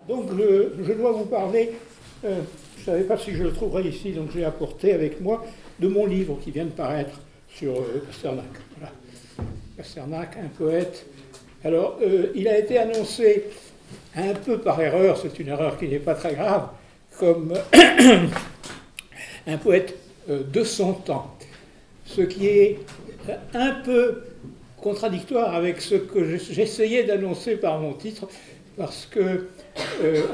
Donc je dois vous parler, je ne savais pas si je le trouverais ici, donc j'ai apporté avec moi de mon livre qui vient de paraître sur Pasternak. Voilà. Pasternak, un poète. Alors, il a été annoncé un peu par erreur, c'est une erreur qui n'est pas très grave, comme un poète de son temps. Ce qui est un peu contradictoire avec ce que j'essayais d'annoncer par mon titre, parce que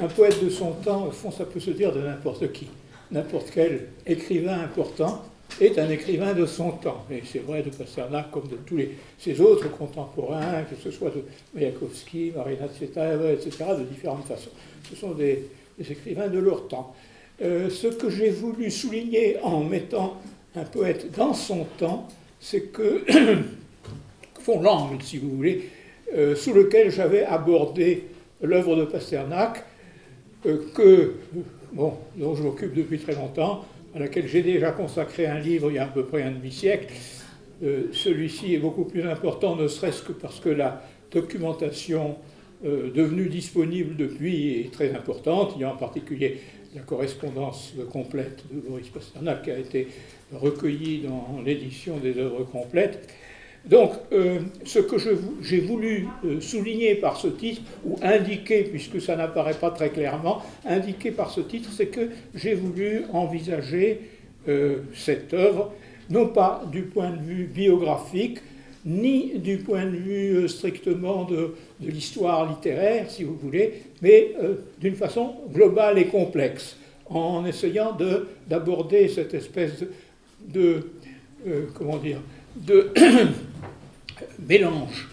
un poète de son temps, au fond, ça peut se dire de n'importe qui. N'importe quel écrivain important est un écrivain de son temps. Et c'est vrai de Pasternak comme de tous ses autres contemporains, que ce soit de Mayakovsky, Marina Tsvetaeva, etc., de différentes façons. Ce sont des écrivains de leur temps. Ce que j'ai voulu souligner en mettant un poète dans son temps, c'est que, fond l'angle, si vous voulez, sous lequel j'avais abordé l'œuvre de Pasternak, dont je m'occupe depuis très longtemps, à laquelle j'ai déjà consacré un livre il y a à peu près un demi-siècle. Celui-ci est beaucoup plus important, ne serait-ce que parce que la documentation devenue disponible depuis est très importante. Il y a en particulier la correspondance complète de Boris Pasternak qui a été recueillie dans l'édition des œuvres complètes. Donc, ce que j'ai voulu souligner par ce titre, ou indiquer, puisque ça n'apparaît pas très clairement, indiquer par ce titre, c'est que j'ai voulu envisager cette œuvre, non pas du point de vue biographique, ni du point de vue strictement de l'histoire littéraire, si vous voulez, mais d'une façon globale et complexe, en essayant d'aborder cette espèce de mélange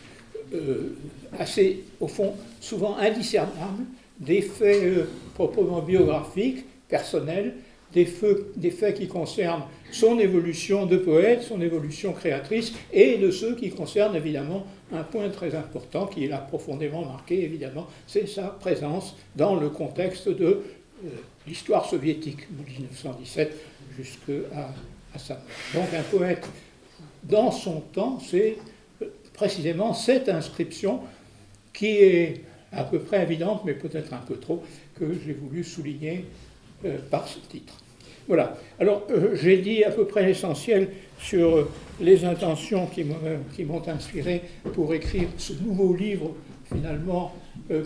assez, au fond, souvent indiscernable des faits proprement biographiques, personnels, des faits qui concernent son évolution de poète, son évolution créatrice, et de ceux qui concernent évidemment un point très important qui l'a profondément marqué, évidemment, c'est sa présence dans le contexte de l'histoire soviétique de 1917 jusqu'à sa mort. Donc un poète dans son temps, c'est précisément cette inscription qui est à peu près évidente, mais peut-être un peu trop, que j'ai voulu souligner par ce titre. Voilà. Alors, j'ai dit à peu près l'essentiel sur les intentions qui m'ont inspiré pour écrire ce nouveau livre, finalement,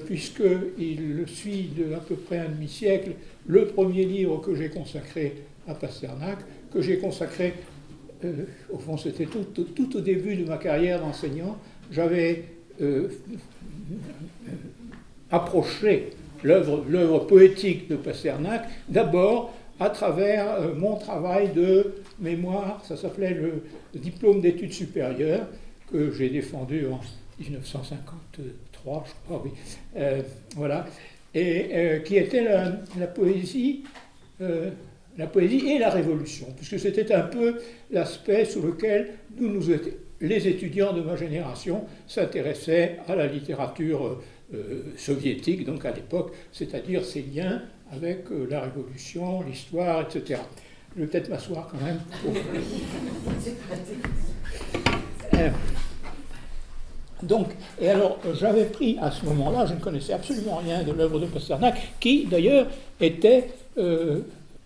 puisqu'il suit de à peu près un demi-siècle le premier livre que j'ai consacré à Pasternak, que j'ai consacré, au fond, c'était tout au début de ma carrière d'enseignant. J'avais approché l'œuvre poétique de Pasternak, d'abord à travers mon travail de mémoire, ça s'appelait le diplôme d'études supérieures, que j'ai défendu en 1953, je crois, oui. Voilà, et qui était la poésie et la révolution, puisque c'était un peu l'aspect sous lequel les étudiants de ma génération s'intéressaient à la littérature soviétique, donc à l'époque, c'est-à-dire ses liens avec la révolution, l'histoire, etc. Je vais peut-être m'asseoir quand même. Donc, et alors, j'avais pris à ce moment-là, je ne connaissais absolument rien de l'œuvre de Pasternak, qui d'ailleurs était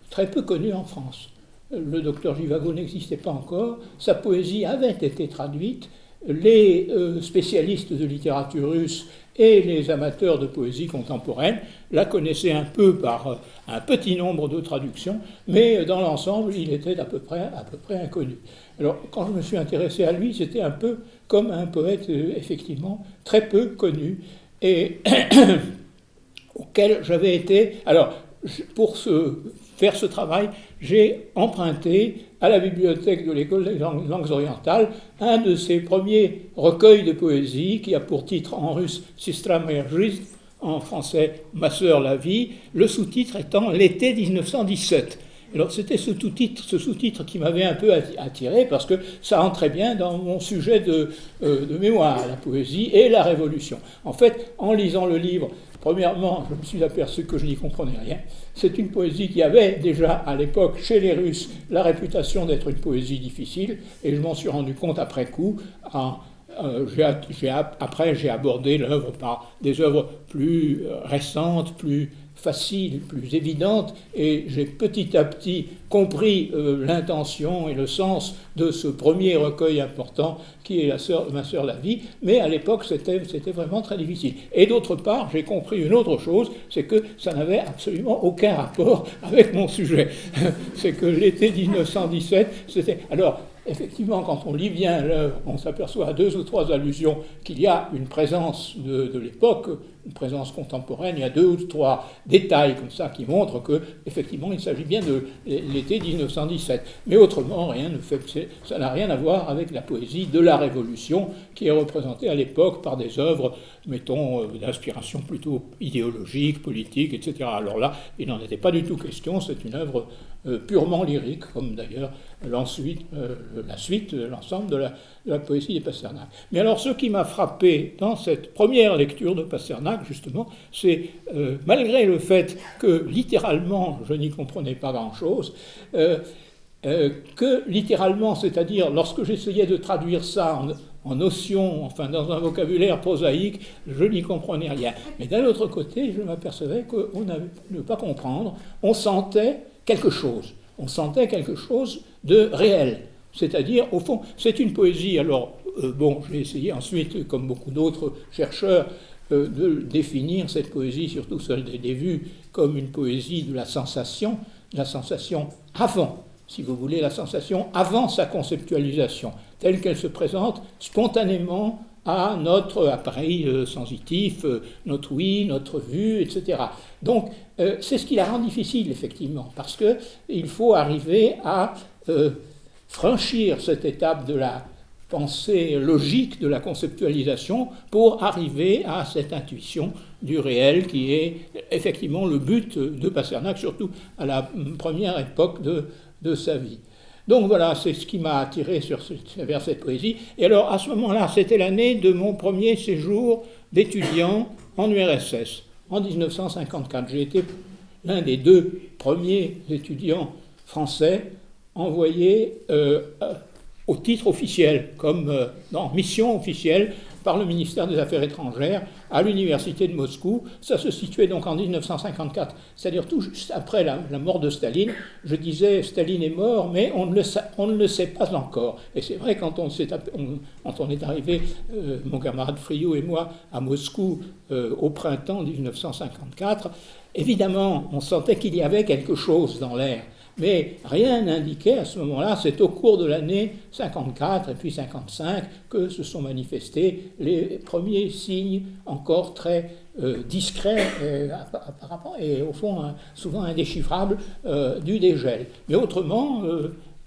très peu connue en France. Le docteur Jivago n'existait pas encore, sa poésie avait été traduite, les spécialistes de littérature russe et les amateurs de poésie contemporaine la connaissaient un peu par un petit nombre de traductions, mais dans l'ensemble, il était à peu près inconnu. Alors, quand je me suis intéressé à lui, c'était un peu comme un poète, effectivement, très peu connu, et auquel j'avais été... Alors, pour faire ce travail, j'ai emprunté à la bibliothèque de l'École des langues orientales un de ses premiers recueils de poésie qui a pour titre en russe « Sistra moya жизнь », en français « Ma sœur la vie », le sous-titre étant « L'été 1917 ». Alors c'était ce sous-titre qui m'avait un peu attiré parce que ça entrait bien dans mon sujet de mémoire, la poésie et la révolution. En fait, en lisant le livre, premièrement, je me suis aperçu que je n'y comprenais rien. C'est une poésie qui avait déjà à l'époque, chez les Russes, la réputation d'être une poésie difficile, et je m'en suis rendu compte après coup, en Après, j'ai abordé l'œuvre par des œuvres plus récentes, plus faciles, plus évidentes, et j'ai petit à petit compris l'intention et le sens de ce premier recueil important qui est Ma sœur la vie, mais à l'époque c'était vraiment très difficile. Et d'autre part, j'ai compris une autre chose, c'est que ça n'avait absolument aucun rapport avec mon sujet. C'est que l'été 1917, c'était... Alors, effectivement, quand on lit bien l'œuvre, on s'aperçoit à 2 ou 3 allusions qu'il y a une présence de l'époque, une présence contemporaine. Il y a 2 ou 3 détails comme ça qui montrent que, effectivement, il s'agit bien de l'été 1917. Mais autrement, ça n'a rien à voir avec la poésie de la Révolution qui est représentée à l'époque par des œuvres, mettons, d'inspiration plutôt idéologique, politique, etc. Alors là, il n'en était pas du tout question. C'est une œuvre purement lyrique, comme d'ailleurs l'ensemble de la poésie de Pasternak. Mais alors, ce qui m'a frappé dans cette première lecture de Pasternak, justement, c'est, malgré le fait que, littéralement, je n'y comprenais pas grand-chose, que, littéralement, c'est-à-dire, lorsque j'essayais de traduire ça en notions, enfin, dans un vocabulaire prosaïque, je n'y comprenais rien. Mais d'un autre côté, je m'apercevais qu'on n'avait ne pas comprendre, on sentait quelque chose. On sentait quelque chose de réel. C'est-à-dire, au fond, c'est une poésie. Alors, j'ai essayé ensuite, comme beaucoup d'autres chercheurs, de définir cette poésie, surtout celle des vues, comme une poésie de la sensation avant, si vous voulez, la sensation avant sa conceptualisation, telle qu'elle se présente spontanément à notre appareil sensitif, notre ouïe, notre vue, etc. Donc, c'est ce qui la rend difficile, effectivement, parce qu'il faut arriver à franchir cette étape de la pensée logique, de la conceptualisation, pour arriver à cette intuition du réel qui est effectivement le but de Pasternak, surtout à la première époque de sa vie. Donc voilà, c'est ce qui m'a attiré vers cette poésie. Et alors, à ce moment-là, c'était l'année de mon premier séjour d'étudiant en URSS, en 1954. J'ai été l'un des 2 premiers étudiants français envoyés au titre officiel, comme mission officielle, par le ministère des Affaires étrangères à l'université de Moscou. Ça se situait donc en 1954, c'est-à-dire tout juste après la mort de Staline. Je disais, Staline est mort, mais on ne le sait pas encore. Et c'est vrai, quand on est arrivé, mon camarade Friot et moi, à Moscou au printemps 1954, évidemment, on sentait qu'il y avait quelque chose dans l'air. Mais rien n'indiquait à ce moment-là, c'est au cours de l'année 54 et puis 55 que se sont manifestés les premiers signes encore très discrets apparemment, et au fond souvent indéchiffrables du dégel. Mais autrement,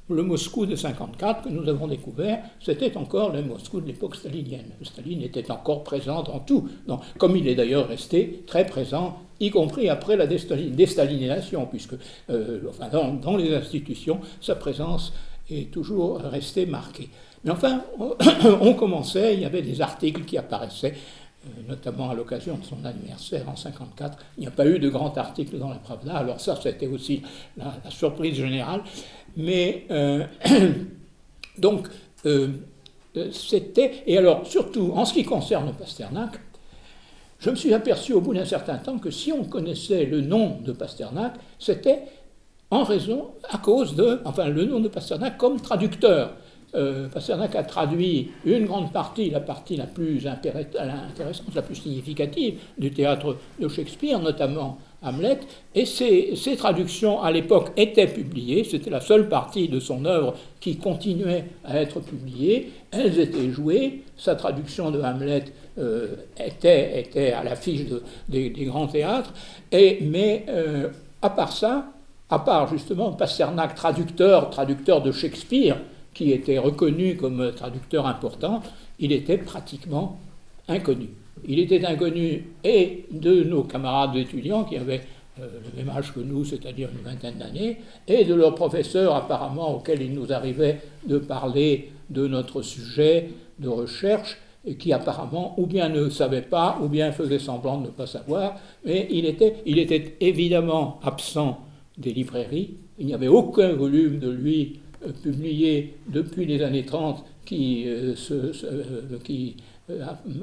le Moscou de 54 que nous avons découvert, c'était encore le Moscou de l'époque stalinienne. Staline était encore présent dans tout, comme il est d'ailleurs resté très présent, y compris après la déstalinisation, puisque dans les institutions, sa présence est toujours restée marquée. Mais enfin, on commençait, il y avait des articles qui apparaissaient, notamment à l'occasion de son anniversaire en 54. Il n'y a pas eu de grand article dans la Pravda, alors ça, c'était aussi la surprise générale. Mais donc, c'était... Et alors, surtout, en ce qui concerne Pasternak, je me suis aperçu au bout d'un certain temps que si on connaissait le nom de Pasternak, c'était à cause le nom de Pasternak comme traducteur. Pasternak a traduit une grande partie, la partie la plus intéressante, la plus significative du théâtre de Shakespeare, notamment Hamlet, et ces traductions à l'époque étaient publiées, c'était la seule partie de son œuvre qui continuait à être publiée, elles étaient jouées, sa traduction de Hamlet était à l'affiche des grands théâtres, mais à part ça, à part justement Pasternak, traducteur de Shakespeare, qui était reconnu comme traducteur important, il était pratiquement inconnu. Il était inconnu et de nos camarades étudiants qui avaient le même âge que nous, c'est-à-dire une vingtaine d'années, et de leurs professeurs apparemment auxquels il nous arrivait de parler de notre sujet de recherche, et qui apparemment ou bien ne savaient pas, ou bien faisaient semblant de ne pas savoir, mais il était évidemment absent des librairies, il n'y avait aucun volume de lui publiés depuis les années 30 qui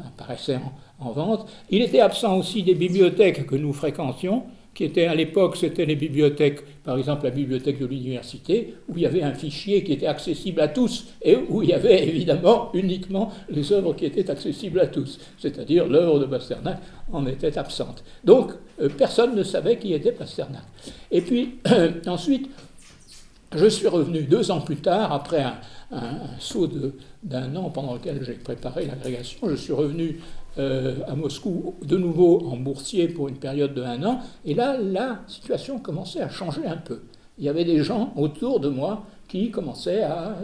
apparaissaient en vente. Il était absent aussi des bibliothèques que nous fréquentions, qui étaient à l'époque, c'était les bibliothèques, par exemple la bibliothèque de l'université, où il y avait un fichier qui était accessible à tous, et où il y avait évidemment uniquement les œuvres qui étaient accessibles à tous, c'est-à-dire l'œuvre de Pasternak en était absente. Donc personne ne savait qui était Pasternak. Et puis ensuite, je suis revenu 2 ans plus tard, après un saut d'un an pendant lequel j'ai préparé l'agrégation, je suis revenu à Moscou de nouveau en boursier pour une période de 1 an, et là, la situation commençait à changer un peu. Il y avait des gens autour de moi qui commençaient à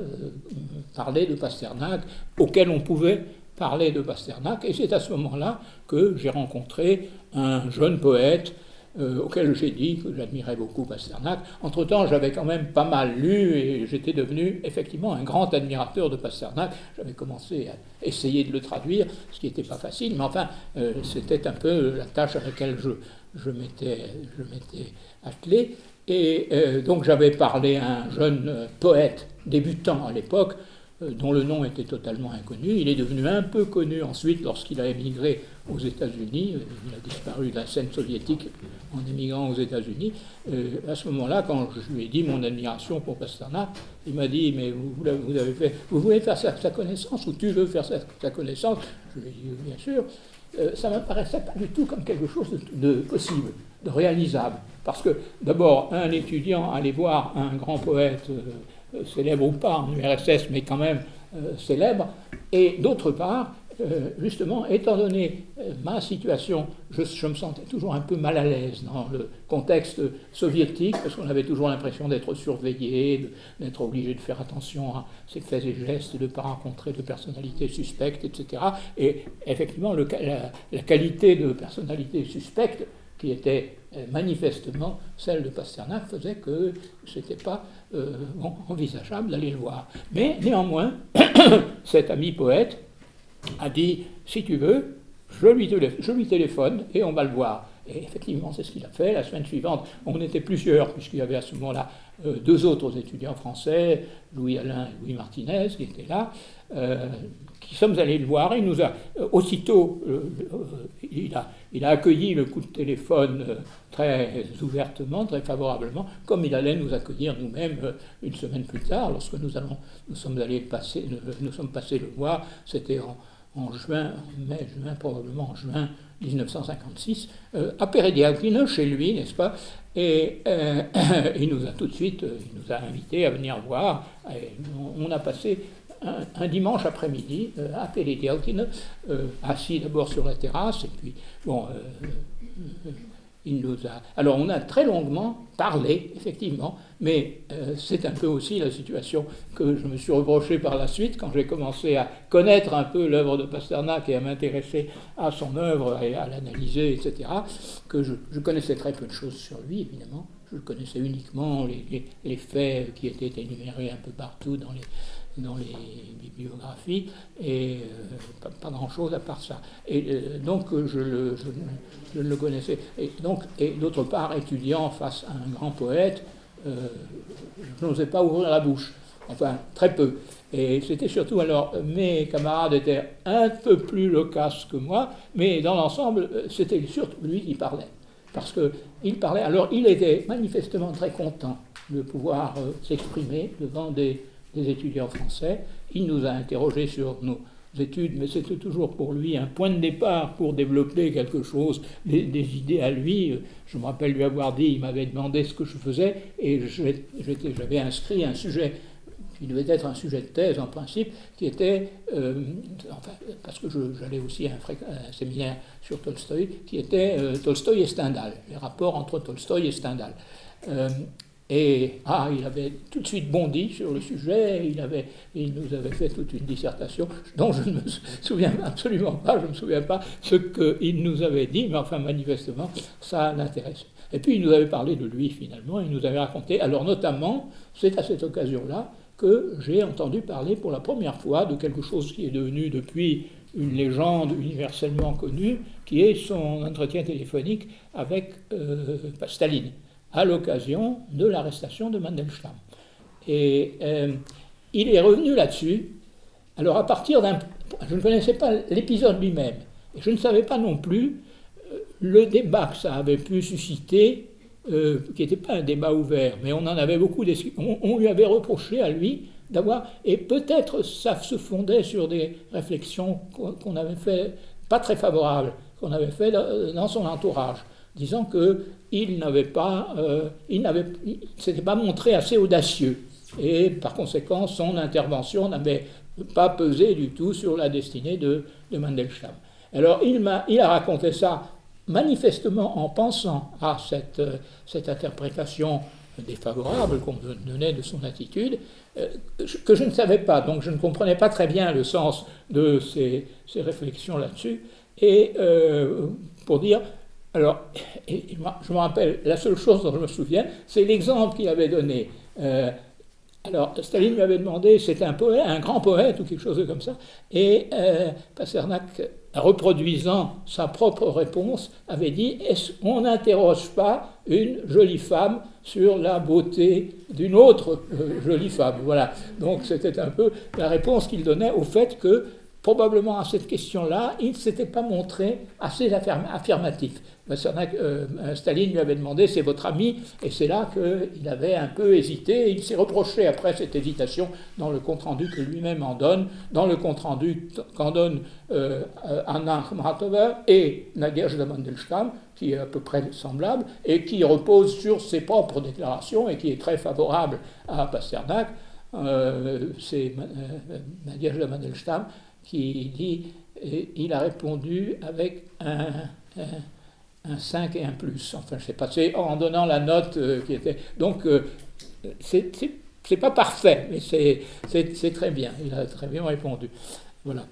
parler de Pasternak, auxquels on pouvait parler de Pasternak, et c'est à ce moment-là que j'ai rencontré un jeune poète auquel j'ai dit que j'admirais beaucoup Pasternak. Entre-temps, j'avais quand même pas mal lu et j'étais devenu effectivement un grand admirateur de Pasternak. J'avais commencé à essayer de le traduire, ce qui n'était pas facile, mais enfin, c'était un peu la tâche à laquelle je m'étais attelé. Et donc j'avais parlé à un jeune poète débutant à l'époque, dont le nom était totalement inconnu. Il est devenu un peu connu ensuite lorsqu'il a émigré aux États-Unis. Il a disparu de la scène soviétique en émigrant aux États-Unis. À ce moment-là, quand je lui ai dit mon admiration pour Pasternak, il m'a dit « Mais vous voulez faire sa connaissance ou tu veux faire sa connaissance ?» Je lui ai dit « Bien sûr ». Ça ne m'apparaissait pas du tout comme quelque chose de possible, de réalisable. Parce que d'abord, un étudiant allait voir un grand poète célèbre ou pas en URSS, mais quand même célèbre, et d'autre part, justement, étant donné ma situation, je me sentais toujours un peu mal à l'aise dans le contexte soviétique, parce qu'on avait toujours l'impression d'être surveillé, d'être obligé de faire attention à ses faits et gestes, de ne pas rencontrer de personnalités suspectes, etc. Et effectivement, la qualité de personnalité suspecte, qui était manifestement celle de Pasternak, faisait que ce n'était pas envisageable d'aller le voir. Mais néanmoins, cet ami poète a dit « Si tu veux, je lui téléphone et on va le voir ». Et effectivement, c'est ce qu'il a fait. La semaine suivante, on était plusieurs, puisqu'il y avait à ce moment-là 2 autres étudiants français, Louis-Alain et Louis Martinez, qui étaient là, qui sommes allés le voir. Il nous a aussitôt, il a accueilli le coup de téléphone très ouvertement, très favorablement, comme il allait nous accueillir nous-mêmes une semaine plus tard, lorsque nous sommes passés le voir. C'était en mai-juin, probablement en juin 1956, à Pereδιάκνη, chez lui, n'est-ce pas? Et il nous a tout de suite, il nous a invités à venir voir. Et on a passé un dimanche après-midi à Pereδιάκνη, assis d'abord sur la terrasse, et puis, bon, il nous a... Alors, on a très longuement parlé, effectivement, mais c'est un peu aussi la situation que je me suis reproché par la suite, quand j'ai commencé à connaître un peu l'œuvre de Pasternak et à m'intéresser à son œuvre et à l'analyser, etc., que je connaissais très peu de choses sur lui, évidemment. Je connaissais uniquement les faits qui étaient énumérés un peu partout dans les bibliographies, et pas grand-chose à part ça. Et donc, je ne le connaissais. Et d'autre part, étudiant face à un grand poète, je n'osais pas ouvrir la bouche. Enfin, très peu. Et c'était surtout, alors, mes camarades étaient un peu plus loquaces que moi, mais dans l'ensemble, c'était surtout lui qui parlait. Parce qu'il parlait, alors il était manifestement très content de pouvoir s'exprimer devant des étudiants français. Il nous a interrogés sur nos études, mais c'était toujours pour lui un point de départ pour développer quelque chose, des idées à lui. Je me rappelle lui avoir dit, il m'avait demandé ce que je faisais, et j'avais inscrit un sujet qui devait être un sujet de thèse en principe, qui était, parce que j'allais aussi à un séminaire sur Tolstoï, qui était Tolstoï et Stendhal, les rapports entre Tolstoï et Stendhal. Et il avait tout de suite bondi sur le sujet, il nous avait fait toute une dissertation dont je ne me souviens absolument pas, je ne me souviens pas ce qu'il nous avait dit, mais enfin manifestement ça l'intéresse. Et puis il nous avait parlé de lui finalement, il nous avait raconté, alors notamment, c'est à cette occasion-là que j'ai entendu parler pour la première fois de quelque chose qui est devenu depuis une légende universellement connue, qui est son entretien téléphonique avec Staline, à l'occasion de l'arrestation de Mandelstam. Et il est revenu là-dessus. Alors à partir d'un... Je ne connaissais pas l'épisode lui-même, et je ne savais pas non plus le débat que ça avait pu susciter, qui n'était pas un débat ouvert, mais on en avait beaucoup... On lui avait reproché à lui d'avoir... Et peut-être ça se fondait sur des réflexions qu'on avait fait, pas très favorables, qu'on avait fait dans son entourage, disant qu'il n'avait pas... il s'était pas montré assez audacieux. Et par conséquent, son intervention n'avait pas pesé du tout sur la destinée de Mandelstam. Alors il a raconté ça manifestement en pensant à cette interprétation défavorable qu'on donnait de son attitude, que je ne savais pas, donc je ne comprenais pas très bien le sens de ces réflexions là-dessus. Et pour dire... Alors, je me rappelle, la seule chose dont je me souviens, c'est l'exemple qu'il avait donné. Alors, Staline lui avait demandé, c'était un poète, un grand poète ou quelque chose comme ça, et Pasternak, reproduisant sa propre réponse, avait dit « On n'interroge pas une jolie femme sur la beauté d'une autre jolie femme ». Voilà, donc c'était un peu la réponse qu'il donnait au fait que, probablement à cette question-là, il ne s'était pas montré assez affirmatif. Staline lui avait demandé « c'est votre ami ?» et c'est là qu'il avait un peu hésité. Il s'est reproché après cette hésitation dans le compte-rendu que lui-même en donne, dans le compte-rendu qu'en donne Anna Akhmatova et Nadezhda Mandelstam, qui est à peu près semblable, et qui repose sur ses propres déclarations et qui est très favorable à Pasternak. C'est Nadezhda Mandelstam qui dit, il a répondu avec un 5 et un plus. Enfin, je ne sais pas, c'est en donnant la note qui était... Donc, c'est pas parfait, mais c'est très bien. Il a très bien répondu. Voilà.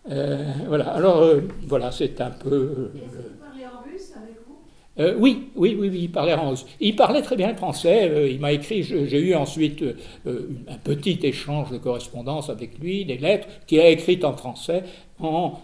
Voilà. Alors, voilà, c'est un peu... Vous parlez en russe avec vous ? Oui, il parlait en russe. Il parlait très bien le français. Il m'a écrit, j'ai eu ensuite un petit échange de correspondance avec lui, des lettres qu'il a écrites en français, en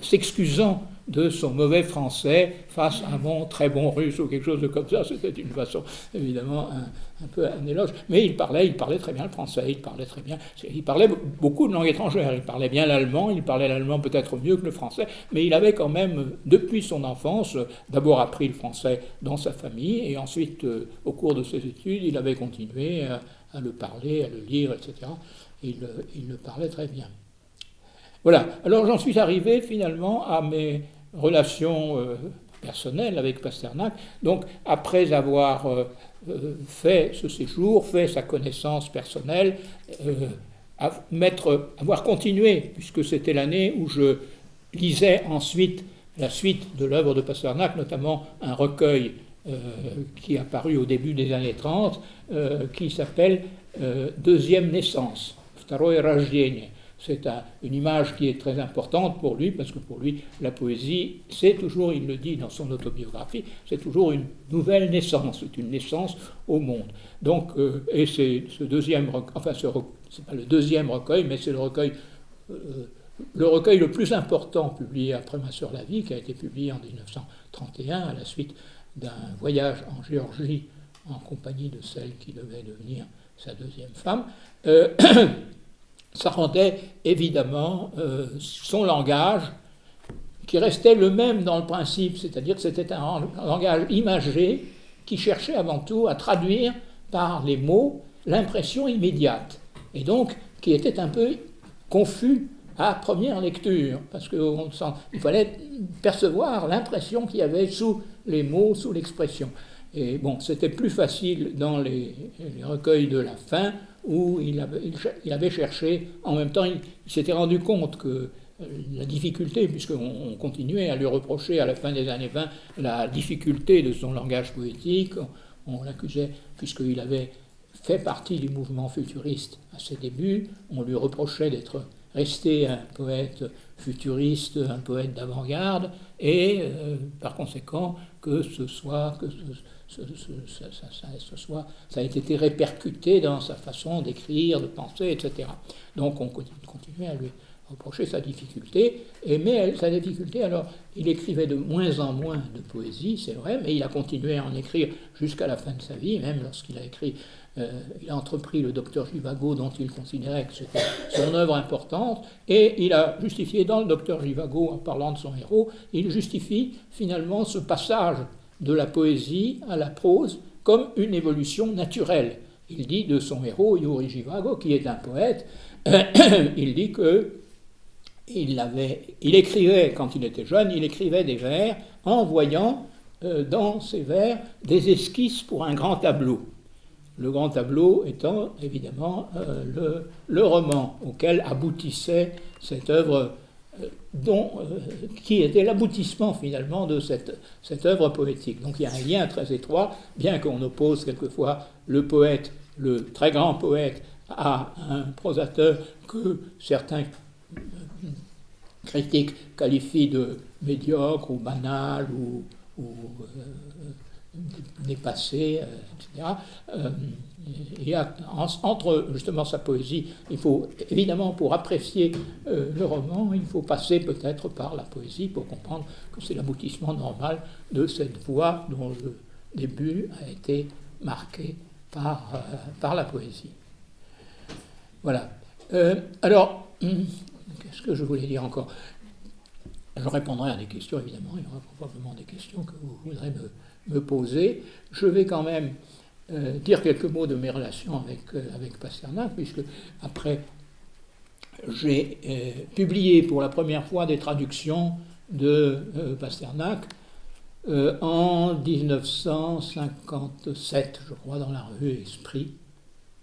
s'excusant de son mauvais français face à mon très bon russe ou quelque chose de comme ça. C'était une façon, évidemment, un peu un éloge. Mais il parlait très bien le français, il parlait beaucoup de langues étrangères. Il parlait bien l'allemand, il parlait l'allemand peut-être mieux que le français, mais il avait quand même, depuis son enfance, d'abord appris le français dans sa famille, et ensuite, au cours de ses études, il avait continué à le parler, à le lire, etc. Il le parlait très bien. Voilà, alors j'en suis arrivé finalement à mes relations personnelles avec Pasternak. Donc après avoir fait ce séjour, fait sa connaissance personnelle, avoir continué, puisque c'était l'année où je lisais ensuite la suite de l'œuvre de Pasternak, notamment un recueil qui est apparu au début des années 30, qui s'appelle Deuxième naissance, Второе рождение. C'est une image qui est très importante pour lui, parce que pour lui, la poésie, c'est toujours, il le dit dans son autobiographie, c'est toujours une nouvelle naissance, c'est une naissance au monde. Donc, et c'est ce deuxième recueil, enfin, c'est pas le deuxième recueil, mais c'est le recueil le plus important publié après Ma sœur la vie, qui a été publié en 1931 à la suite d'un voyage en Géorgie en compagnie de celle qui devait devenir sa deuxième femme. Ça rendait évidemment son langage, qui restait le même dans le principe, c'est-à-dire que c'était un langage imagé qui cherchait avant tout à traduire par les mots l'impression immédiate, et donc qui était un peu confus à première lecture, parce qu'il fallait percevoir l'impression qu'il y avait sous les mots, sous l'expression. Et bon, c'était plus facile dans les recueils de la fin, où il avait cherché, en même temps, il s'était rendu compte que la difficulté, puisqu'on continuait à lui reprocher à la fin des années 20 la difficulté de son langage poétique, on l'accusait, puisqu'il avait fait partie du mouvement futuriste à ses débuts, on lui reprochait d'être resté un poète futuriste, un poète d'avant-garde, et par conséquent que ça a été répercuté dans sa façon d'écrire, de penser, etc. Donc on continuait reproché sa difficulté. Mais sa difficulté, alors, il écrivait de moins en moins de poésie, c'est vrai, mais il a continué à en écrire jusqu'à la fin de sa vie, même lorsqu'il a écrit, il a entrepris le Docteur Jivago, dont il considérait que c'était son œuvre importante, et il a justifié dans le Docteur Jivago, en parlant de son héros, il justifie finalement ce passage de la poésie à la prose comme une évolution naturelle. Il dit de son héros, Yuri Jivago, qui est un poète, il dit que il écrivait, quand il était jeune, il écrivait des vers en voyant dans ces vers des esquisses pour un grand tableau. Le grand tableau étant évidemment le roman auquel aboutissait cette œuvre qui était l'aboutissement finalement de cette œuvre poétique. Donc il y a un lien très étroit, bien qu'on oppose quelquefois le poète, le très grand poète, à un prosateur que certains critiques qualifient de médiocre ou banal ou dépassé, etc. Il y a entre justement sa poésie, il faut évidemment pour apprécier le roman, il faut passer peut-être par la poésie pour comprendre que c'est l'aboutissement normal de cette voie dont le début a été marqué par la poésie. Voilà. Alors, qu'est-ce que je voulais dire encore ? Je répondrai à des questions, évidemment, il y aura probablement des questions que vous voudrez me poser. Je vais quand même dire quelques mots de mes relations avec Pasternak, puisque après, j'ai publié pour la première fois des traductions de Pasternak en 1957, je crois, dans la revue Esprit.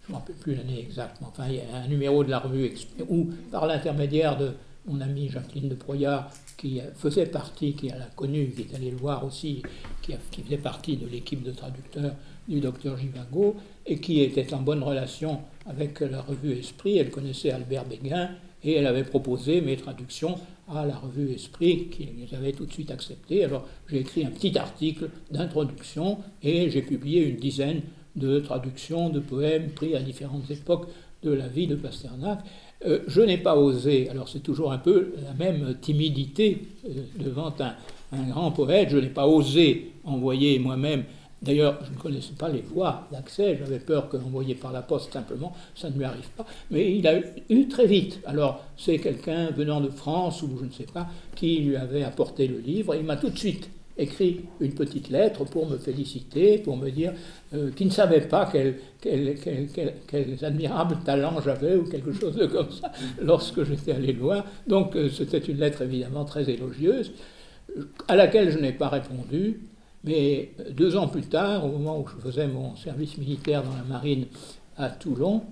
Je ne me rappelle plus l'année exacte, mais enfin, il y a un numéro de la revue Esprit où, par l'intermédiaire de mon amie Jacqueline de Proyard, qui faisait partie, qui l'a connu, qui est allée le voir aussi, qui faisait partie de l'équipe de traducteurs du Docteur Jivago, et qui était en bonne relation avec la revue Esprit. Elle connaissait Albert Béguin, et elle avait proposé mes traductions à la revue Esprit, qui les avait tout de suite acceptées. Alors j'ai écrit un petit article d'introduction, et j'ai publié une dizaine de traductions de poèmes pris à différentes époques de la vie de Pasternak. Je n'ai pas osé, alors c'est toujours un peu la même timidité devant un grand poète, je n'ai pas osé envoyer moi-même, d'ailleurs je ne connaissais pas les voies d'accès, j'avais peur qu'envoyé par la poste simplement, ça ne lui arrive pas, mais il a eu très vite, alors c'est quelqu'un venant de France ou je ne sais pas, qui lui avait apporté le livre, et il m'a tout de suite écrit une petite lettre pour me féliciter, pour me dire qu'il ne savait pas quels admirables talents j'avais ou quelque chose de comme ça lorsque j'étais allé le voir. Donc c'était une lettre évidemment très élogieuse à laquelle je n'ai pas répondu, mais 2 ans plus tard, au moment où je faisais mon service militaire dans la marine à Toulon,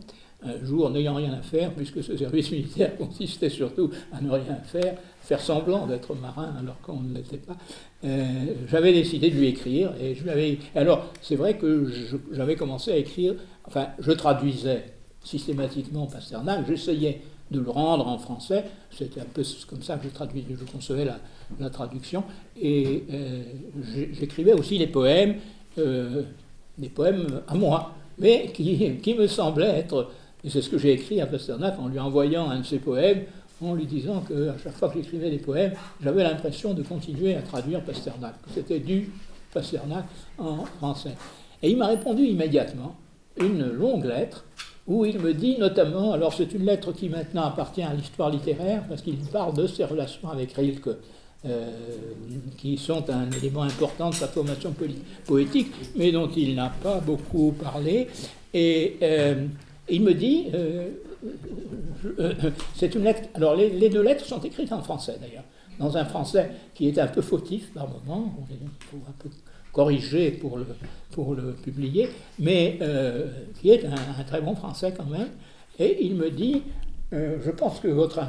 un jour n'ayant rien à faire, puisque ce service militaire consistait surtout à ne rien faire semblant d'être marin alors qu'on ne l'était pas, j'avais décidé de lui écrire, et je lui avais... Alors, c'est vrai que j'avais commencé à écrire, enfin, je traduisais systématiquement Pasternak, j'essayais de le rendre en français, c'était un peu comme ça que je concevais la traduction, et j'écrivais aussi des poèmes à moi, mais qui me semblaient être... Et c'est ce que j'ai écrit à Pasternak en lui envoyant un de ses poèmes, en lui disant qu'à chaque fois que j'écrivais des poèmes, j'avais l'impression de continuer à traduire Pasternak, que c'était du Pasternak en français. Et il m'a répondu immédiatement une longue lettre où il me dit notamment, alors c'est une lettre qui maintenant appartient à l'histoire littéraire, parce qu'il parle de ses relations avec Rilke, qui sont un élément important de sa formation poétique, mais dont il n'a pas beaucoup parlé. Et il me dit, c'est une lettre, alors les 2 lettres sont écrites en français d'ailleurs, dans un français qui est un peu fautif par moments, il faut un peu corriger pour le publier, mais qui est un très bon français quand même. Et il me dit, je pense que votre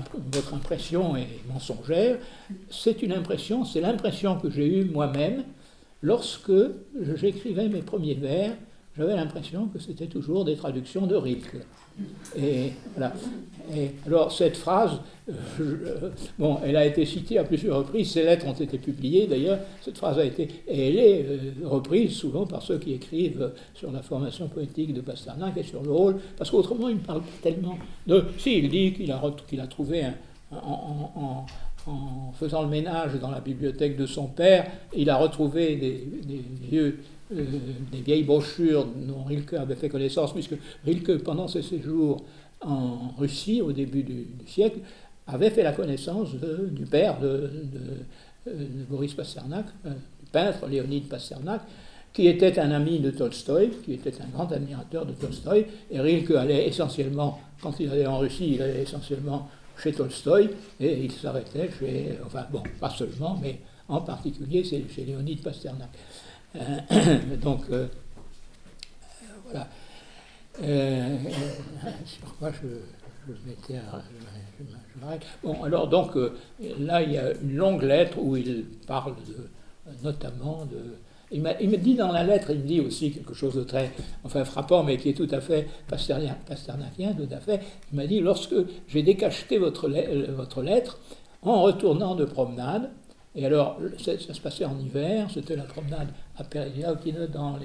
impression est mensongère, c'est l'impression que j'ai eue moi-même lorsque j'écrivais mes premiers vers. J'avais l'impression que c'était toujours des traductions de Rilke. Et voilà. Et alors cette phrase, elle a été citée à plusieurs reprises, ces lettres ont été publiées d'ailleurs, cette phrase a été, et elle est reprise souvent par ceux qui écrivent sur la formation poétique de Pasternak et sur le rôle, parce qu'autrement il ne parle pas tellement de... Si, il dit qu'il a trouvé en faisant le ménage dans la bibliothèque de son père, il a retrouvé des vieilles brochures dont Rilke avait fait connaissance, puisque Rilke, pendant ses séjours en Russie, au début du siècle, avait fait la connaissance du père de Boris Pasternak, du peintre Léonide Pasternak, qui était un ami de Tolstoï, qui était un grand admirateur de Tolstoï, et Rilke allait essentiellement, quand il allait en Russie, il allait essentiellement chez Tolstoï, et il s'arrêtait chez, enfin bon, pas seulement, mais en particulier chez Léonide Pasternak. Donc, voilà. Sur quoi je m'étais... Je m'arrête. Bon, alors donc, là, il y a une longue lettre où il parle notamment de... Il me dit dans la lettre, il me dit aussi quelque chose de très frappant, mais qui est tout à fait pasternakien, tout à fait. Il m'a dit, lorsque j'ai décacheté votre lettre, en retournant de promenade, et alors ça se passait en hiver, c'était la promenade à Pereyaukino dans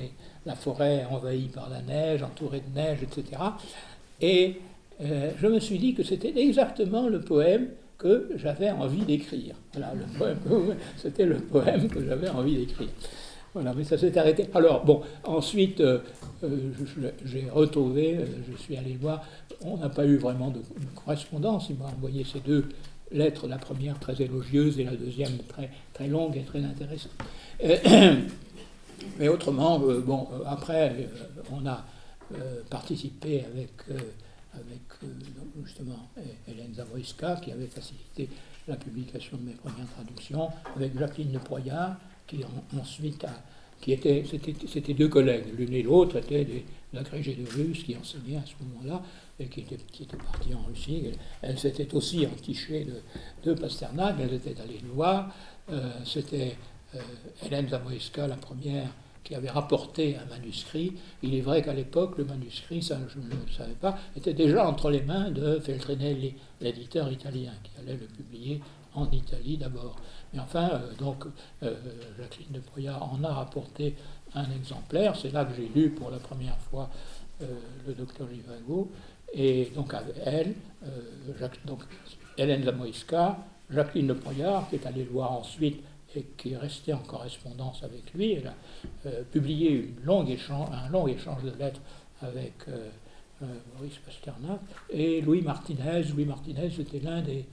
la forêt envahie par la neige, entourée de neige, etc. Et je me suis dit que c'était exactement le poème que j'avais envie d'écrire. Voilà, c'était le poème que j'avais envie d'écrire. Voilà, mais ça s'est arrêté. Alors, bon, ensuite, j'ai retrouvé, je suis allé le voir, on n'a pas eu vraiment de correspondance, il m'a envoyé ces deux lettres, la première très élogieuse et la deuxième très, très longue et très intéressante. Mais autrement, bon, après, on a participé avec justement Hélène Zamoyska, qui avait facilité la publication de mes premières traductions, avec Jacqueline de Proyard, qui ensuite c'était deux collègues, l'une et l'autre étaient des agrégés de russe qui enseignaient à ce moment-là et qui étaient partis en Russie. Elles s'étaient aussi entichées de Pasternak, elles étaient allées le voir. C'était Hélène Zamoyska, la première, qui avait rapporté un manuscrit. Il est vrai qu'à l'époque, le manuscrit, ça je ne le savais pas, était déjà entre les mains de Feltrinelli, l'éditeur italien, qui allait le publier en Italie d'abord. Mais enfin, donc, Jacqueline de Proyard en a rapporté un exemplaire. C'est là que j'ai lu pour la première fois le docteur Livrago. Et donc, avec elle, donc, Hélène Zamoyska, Jacqueline de Proyard, qui est allée le voir ensuite et qui est restée en correspondance avec lui. Elle a publié un long échange de lettres avec Boris Pasternak. Et Louis Martinez, c'était l'un des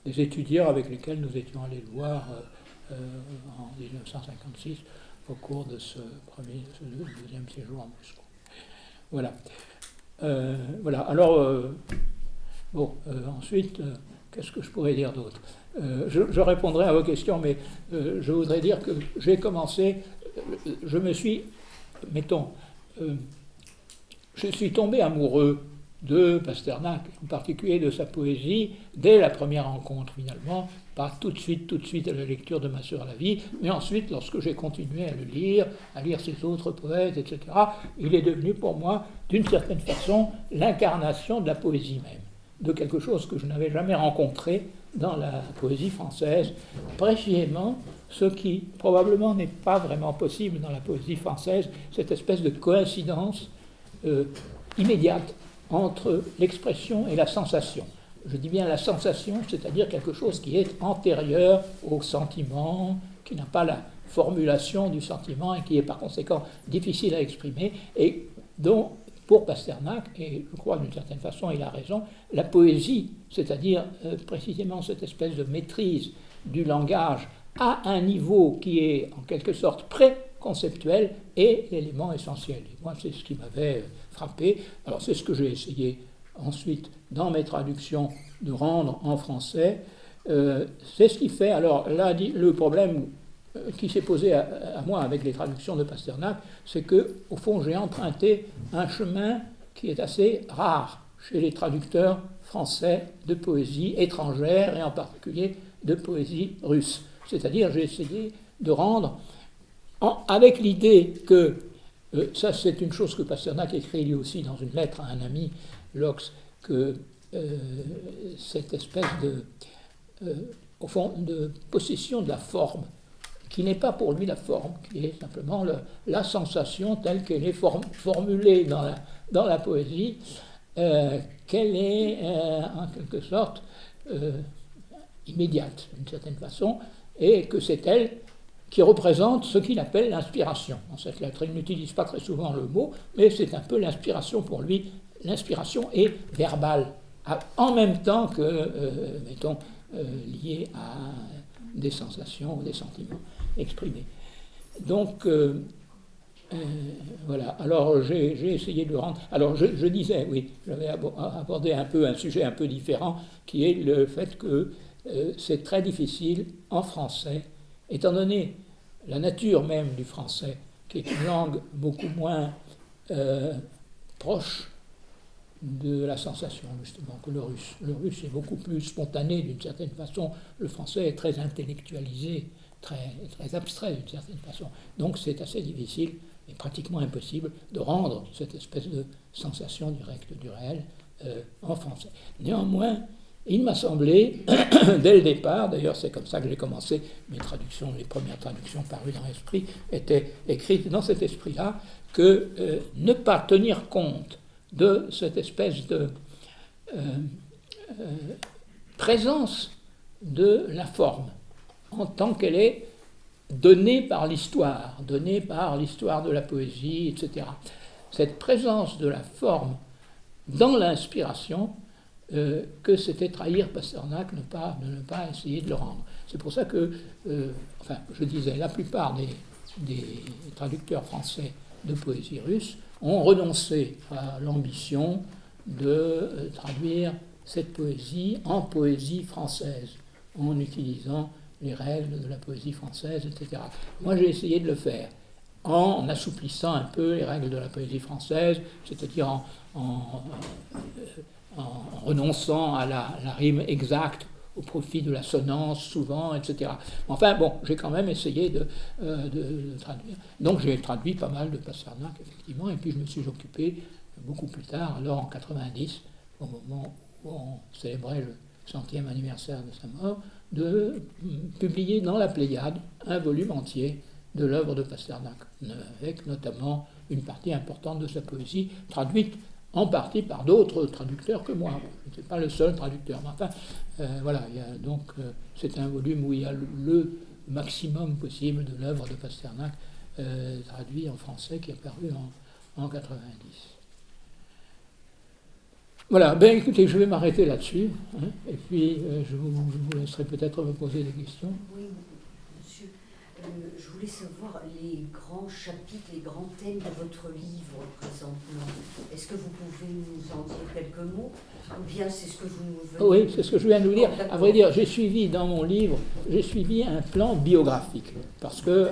étudiants avec lesquels nous étions allés le voir en 1956 au cours de ce deuxième séjour en Moscou. Voilà. Voilà. Alors, bon, ensuite, qu'est-ce que je pourrais dire d'autre ? Je répondrai à vos questions, mais je voudrais dire que j'ai commencé, je me suis, mettons, je suis tombé amoureux de Pasternak, en particulier de sa poésie, dès la première rencontre finalement, pas tout de suite à la lecture de Ma sœur la vie, mais ensuite lorsque j'ai continué à le lire, à lire ses autres poètes, etc., il est devenu pour moi, d'une certaine façon, l'incarnation de la poésie même, de quelque chose que je n'avais jamais rencontré dans la poésie française, précisément ce qui probablement n'est pas vraiment possible dans la poésie française, cette espèce de coïncidence immédiate entre l'expression et la sensation. Je dis bien la sensation, c'est-à-dire quelque chose qui est antérieur au sentiment, qui n'a pas la formulation du sentiment et qui est par conséquent difficile à exprimer, et dont, pour Pasternak, et je crois d'une certaine façon il a raison, la poésie, c'est-à-dire précisément cette espèce de maîtrise du langage à un niveau qui est en quelque sorte préconceptuel, est l'élément essentiel. Et moi, c'est ce qui m'avait frappé. Alors, c'est ce que j'ai essayé ensuite, dans mes traductions, de rendre en français. C'est ce qui fait, alors là, le problème qui s'est posé à moi avec les traductions de Pasternak, c'est que, au fond, j'ai emprunté un chemin qui est assez rare chez les traducteurs français de poésie étrangère, et en particulier de poésie russe. C'est-à-dire, j'ai essayé de rendre, avec l'idée que, ça c'est une chose que Pasternak écrit lui aussi dans une lettre à un ami, Lox, que cette espèce au fond, de possession de la forme, qui n'est pas pour lui la forme, qui est simplement la sensation telle qu'elle est formulée dans la poésie, qu'elle est en quelque sorte immédiate, d'une certaine façon, et que c'est elle qui représente ce qu'il appelle l'inspiration. Dans cette lettre, il n'utilise pas très souvent le mot, mais c'est un peu l'inspiration pour lui. L'inspiration est verbale, en même temps que, mettons, liée à des sensations, des sentiments exprimés. Donc, voilà. Alors, j'ai essayé de rendre... Alors, je disais, oui, j'avais abordé un peu un sujet un peu différent, qui est le fait que c'est très difficile, en français, étant donné la nature même du français, qui est une langue beaucoup moins proche de la sensation, justement, que le russe. Le russe est beaucoup plus spontané, d'une certaine façon. Le français est très intellectualisé, très abstrait, d'une certaine façon. Donc, c'est assez difficile, et pratiquement impossible, de rendre cette espèce de sensation directe du réel en français. Néanmoins, il m'a semblé, dès le départ, d'ailleurs c'est comme ça que j'ai commencé mes traductions, les premières traductions parues dans l'esprit, étaient écrites dans cet esprit-là, que ne pas tenir compte de cette espèce de présence de la forme, en tant qu'elle est donnée par l'histoire de la poésie, etc. Cette présence de la forme dans l'inspiration, que c'était trahir Pasternak de ne pas essayer de le rendre. C'est pour ça que, enfin, je disais, la plupart des traducteurs français de poésie russe ont renoncé à l'ambition de traduire cette poésie en poésie française, en utilisant les règles de la poésie française, etc. Moi, j'ai essayé de le faire en assouplissant un peu les règles de la poésie française, c'est-à-dire en renonçant à la rime exacte au profit de l'assonance, souvent, etc. Enfin, bon, j'ai quand même essayé de traduire. Donc, j'ai traduit pas mal de Pasternak, effectivement, et puis je me suis occupé beaucoup plus tard, alors en 90, au moment où on célébrait le 100e anniversaire de sa mort, de publier dans la Pléiade un volume entier de l'œuvre de Pasternak, avec notamment une partie importante de sa poésie, traduite en partie par d'autres traducteurs que moi. Je n'étais pas le seul traducteur. Mais enfin, voilà, c'est un volume où il y a le maximum possible de l'œuvre de Pasternak traduit en français, qui est paru en 90. Voilà, ben écoutez, je vais m'arrêter là-dessus, hein, et puis je vous laisserai peut-être me poser des questions. Oui, monsieur. Je voulais savoir les grands chapitres, les grands thèmes de votre livre présentement. Est-ce que vous pouvez nous en dire quelques mots, ou bien c'est ce que vous nous venez... Oui, c'est ce que je viens de vous dire. À vrai dire, j'ai suivi dans mon livre, un plan biographique, parce que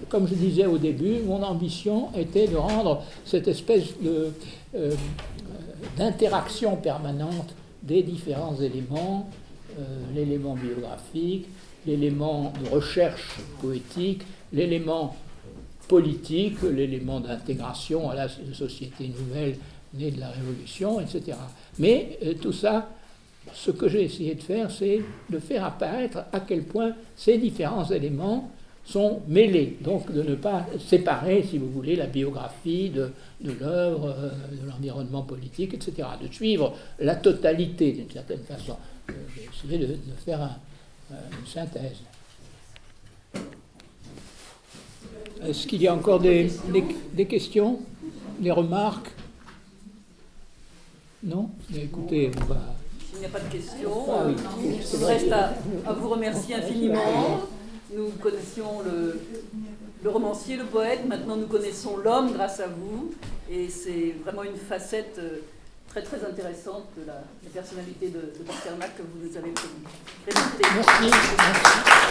comme je disais au début, mon ambition était de rendre cette espèce d'interaction permanente des différents éléments, l'élément biographique, l'élément de recherche poétique, l'élément politique, l'élément d'intégration à la société nouvelle née de la Révolution, etc. Mais tout ça, ce que j'ai essayé de faire, c'est de faire apparaître à quel point ces différents éléments sont mêlés, donc de ne pas séparer, si vous voulez, la biographie de l'œuvre, de l'environnement politique, etc., de suivre la totalité d'une certaine façon. J'ai essayé de faire une synthèse. Est-ce qu'il y a encore des questions, des remarques? Non? Mais écoutez, on va... Il n'y a pas de questions. Ah, oui. Il me reste à vous remercier infiniment. Nous connaissions le romancier, le poète. Maintenant, nous connaissons l'homme grâce à vous. Et c'est vraiment une facette très, très intéressante de la personnalité de Pasternak que vous nous avez présentée. Merci.